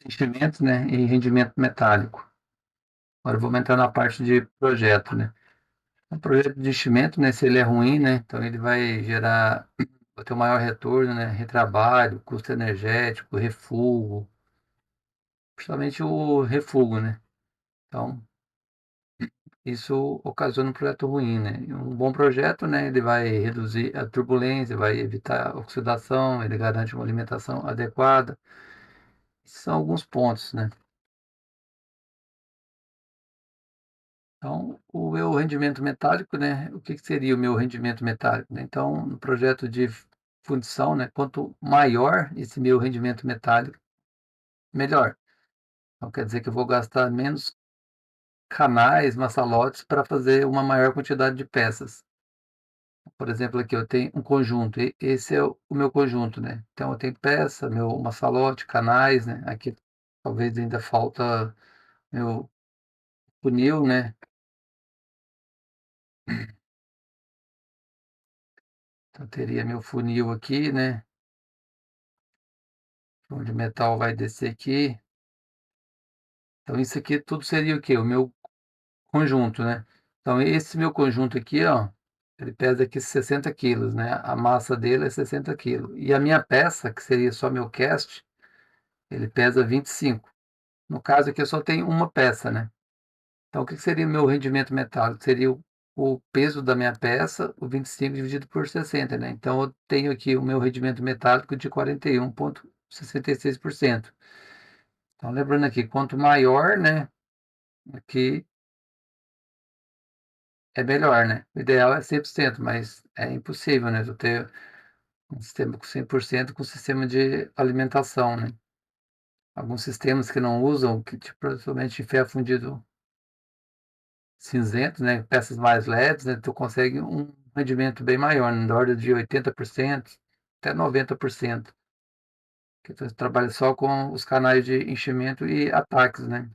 enchimento, né, e rendimento metálico. Agora vamos entrar na parte de projeto, né? O projeto de enchimento, né, se ele é ruim, né, então ele vai ter um maior retorno, né, retrabalho, custo energético, refugo, principalmente o refugo, né? Então, isso ocasiona um projeto ruim, né? E um bom projeto, né, ele vai reduzir a turbulência, vai evitar a oxidação, ele garante uma alimentação adequada. Esses são alguns pontos, né? Então, o meu rendimento metálico, né, o que que seria o meu rendimento metálico, né? Então, no projeto de fundição, né, quanto maior esse meu rendimento metálico, melhor. Então, quer dizer que eu vou gastar menos canais, maçalotes para fazer uma maior quantidade de peças. Por exemplo, aqui eu tenho um conjunto, esse é o meu conjunto, né? Então, eu tenho peça, meu maçalote, canais, né? Aqui talvez ainda falta meu funil, né? Então, teria meu funil aqui, né? Onde o metal vai descer aqui. Então isso aqui tudo seria o quê? O meu conjunto, né. Então esse meu conjunto aqui, ó, ele pesa aqui 60 quilos, né, a massa dele é 60 quilos. E a minha peça, que seria só meu cast, ele pesa 25. No caso aqui eu só tenho uma peça, né. Então o que que seria o meu rendimento metálico? Seria o peso da minha peça, o 25 dividido por 60, né. Então eu tenho aqui o meu rendimento metálico de 41,66%. Então lembrando aqui, quanto maior, né, aqui é melhor, né. O ideal é 100%, mas é impossível, né, tu ter um sistema com 100% com sistema de alimentação, né. Alguns sistemas que não usam, que tipo, principalmente ferro fundido cinzento, né, peças mais leves, né, tu consegue um rendimento bem maior, né, da ordem de 80% até 90%, que tu trabalha só com os canais de enchimento e ataques, né.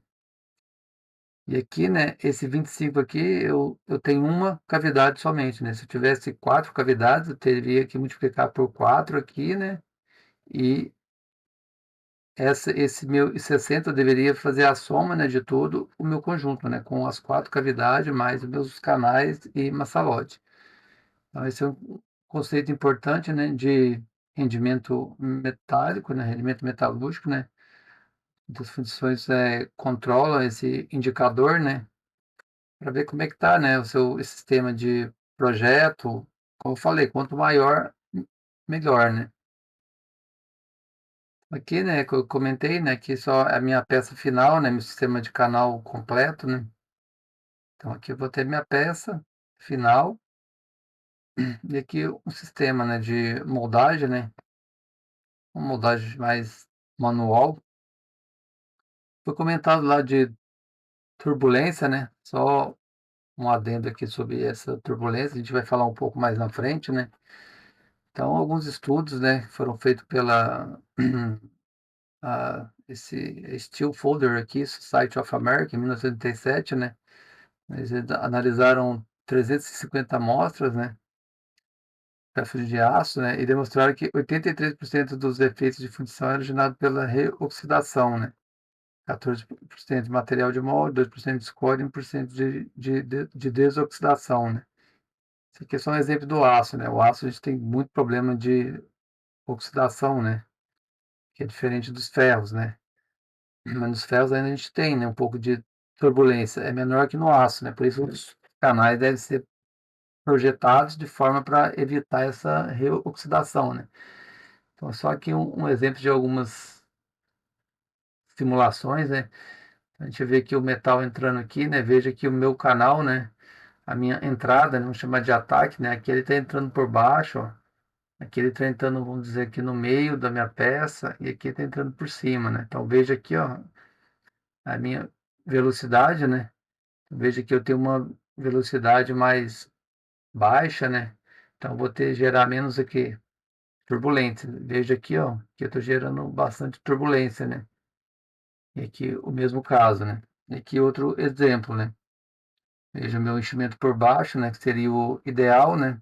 E aqui, né, esse 25 aqui, eu tenho uma cavidade somente, né, se eu tivesse 4 cavidades, eu teria que multiplicar por 4 aqui, né, e esse meu 60 eu deveria fazer a soma, né, de todo o meu conjunto, né, com as 4 cavidades, mais os meus canais e maçalote. Então esse é um conceito importante, né, de rendimento metálico, né, rendimento metalúrgico, né, das fundições, controla esse indicador, né, para ver como é que tá, né, o seu sistema de projeto. Como eu falei, quanto maior, melhor, né. Aqui, né, que eu comentei, né, que só é a minha peça final, né, meu sistema de canal completo, né. Então aqui eu vou ter minha peça final, e aqui um sistema, né, de moldagem, né, uma moldagem mais manual. Foi comentado lá de turbulência, né, só um adendo aqui sobre essa turbulência, a gente vai falar um pouco mais na frente, né. Então, alguns estudos, né, foram feitos pela esse Steel Folder aqui, Society of America, em 1987, né. Eles analisaram 350 amostras, né, peças de aço, né, e demonstraram que 83% dos efeitos de fundição eram originados pela reoxidação, né. 14% de material de molde, 2% de escória e 1% de desoxidação, né. Isso aqui é só um exemplo do aço, né. O aço a gente tem muito problema de oxidação, né, que é diferente dos ferros, né. Mas nos ferros ainda a gente tem, né, um pouco de turbulência, é menor que no aço, né, por isso os canais devem ser projetados de forma para evitar essa reoxidação, né. Então só aqui um exemplo de algumas simulações, né, a gente vê aqui o metal entrando aqui, né, veja que o meu canal, né, a minha entrada, né, vamos chamar de ataque, né, aqui ele está entrando por baixo, ó, aqui ele está entrando, vamos dizer, aqui no meio da minha peça e aqui está entrando por cima, né. Então veja aqui, ó, a minha velocidade, né. Veja que eu tenho uma velocidade mais baixa, né, então vou ter gerar menos aqui turbulência. Veja aqui, ó, que eu estou gerando bastante turbulência, né. E aqui o mesmo caso, né. E aqui outro exemplo, né. Veja o meu enchimento por baixo, né, que seria o ideal, né,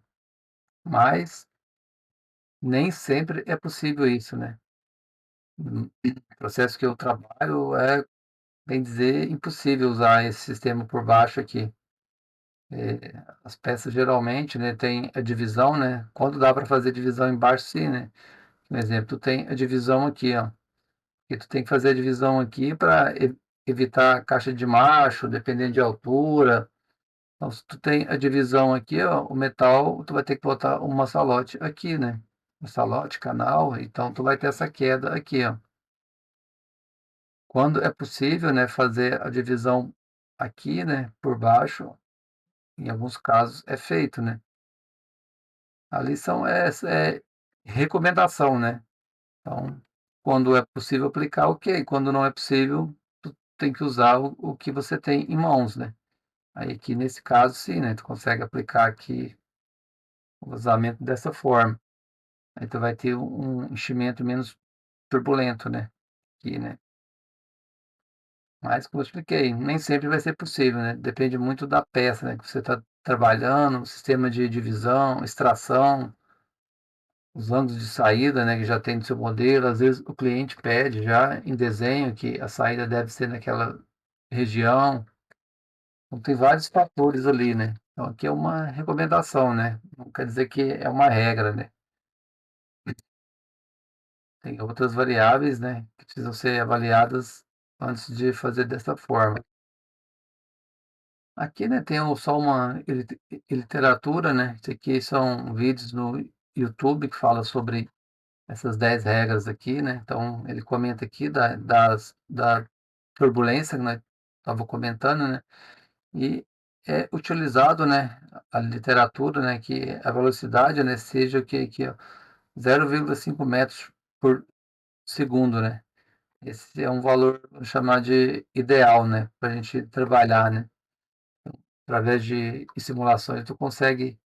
mas nem sempre é possível isso, né. O processo que eu trabalho é, bem dizer, impossível usar esse sistema por baixo aqui. As peças geralmente, né, tem a divisão, né, quando dá para fazer divisão embaixo sim, né. Um exemplo, tu tem a divisão aqui, ó, e tu tem que fazer a divisão aqui para evitar caixa de macho, dependendo de altura. Então se tu tem a divisão aqui, ó, o metal, tu vai ter que botar um maçalote aqui, né, maçalote, canal, então tu vai ter essa queda aqui, ó. Quando é possível, né, fazer a divisão aqui, né, por baixo, em alguns casos é feito, né. Ali são recomendação, né. Então, quando é possível aplicar, ok, quando não é possível, tu tem que usar o que você tem em mãos, né. Aí aqui nesse caso sim, né, tu consegue aplicar aqui o vazamento dessa forma. Aí tu vai ter um enchimento menos turbulento, né, aqui, né. Mas como eu expliquei, nem sempre vai ser possível, né, depende muito da peça, né, que você está trabalhando, sistema de divisão, extração, os ângulos de saída, né, que já tem no seu modelo, às vezes o cliente pede já em desenho que a saída deve ser naquela região, então tem vários fatores ali, né. Então aqui é uma recomendação, né, não quer dizer que é uma regra, né. Tem outras variáveis, né, que precisam ser avaliadas antes de fazer dessa forma. Aqui, né, tem só uma literatura, né, isso aqui são vídeos no YouTube que fala sobre essas 10 regras aqui, né, então ele comenta aqui da turbulência, né, estava comentando, né, e é utilizado, né, a literatura, né, que a velocidade, né, seja o que aqui, ó, 0,5 metros por segundo, né. Esse é um valor, vamos chamar de ideal, né, para a gente trabalhar, né. Através de simulações tu consegue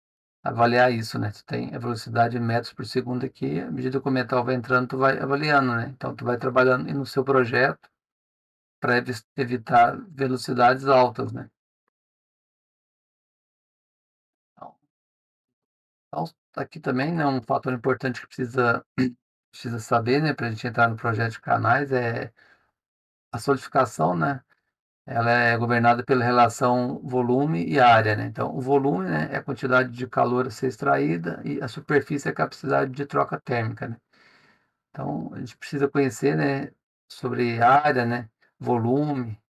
avaliar isso, né, tu tem a velocidade em metros por segundo aqui, à medida que o metal vai entrando, tu vai avaliando, né, então tu vai trabalhando e no seu projeto para evitar velocidades altas, né. Então então aqui também, né, um fator importante que precisa saber, né, para a gente entrar no projeto de canais é a solidificação, né, ela é governada pela relação volume e área, né. Então o volume, né, é a quantidade de calor a ser extraída e a superfície é a capacidade de troca térmica, né. Então a gente precisa conhecer, né, sobre área, né, volume,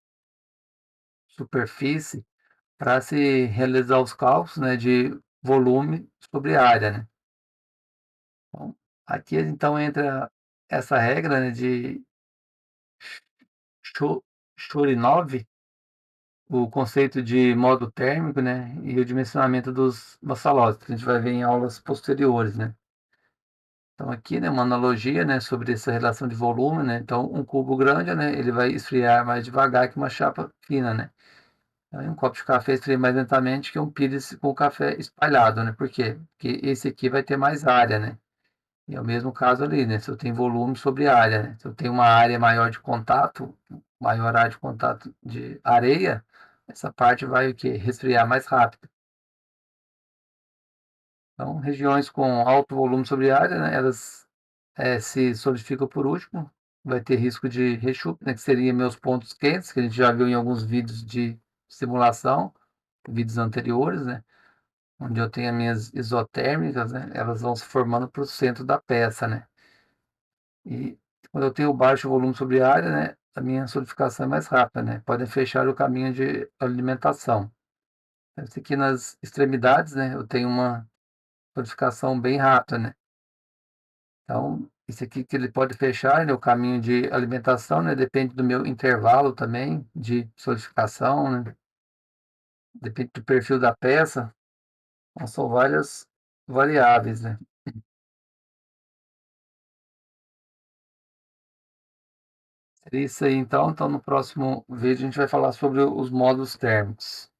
superfície, para se realizar os cálculos, né, de volume sobre área, né. Então, aqui então entra essa regra, né, de Churyumov, o conceito de modo térmico, né, e o dimensionamento dos maçalotes, que a gente vai ver em aulas posteriores, né. Então aqui, né, uma analogia, né, sobre essa relação de volume, né, então um cubo grande, né, ele vai esfriar mais devagar que uma chapa fina, né. Aí um copo de café esfria mais lentamente que um pires com o café espalhado, né, por quê? Porque esse aqui vai ter mais área, né, e é o mesmo caso ali, né, se eu tenho volume sobre área, né, se eu tenho uma área maior de contato, maior área de contato de areia, essa parte vai o quê? Resfriar mais rápido. Então, regiões com alto volume sobre área, né, elas, se solidificam por último, vai ter risco de rechupes, né, que seria meus pontos quentes, que a gente já viu em alguns vídeos de simulação, vídeos anteriores, né, onde eu tenho as minhas isotérmicas, né, elas vão se formando para o centro da peça, né. E quando eu tenho baixo volume sobre área, né, a minha solidificação é mais rápida, né, podem fechar o caminho de alimentação. Esse aqui nas extremidades, né, eu tenho uma solidificação bem rápida, né. Então, esse aqui que ele pode fechar, né, o caminho de alimentação, né, depende do meu intervalo também de solidificação, né, depende do perfil da peça, então são várias variáveis, né. É isso aí então, no próximo vídeo a gente vai falar sobre os módulos térmicos.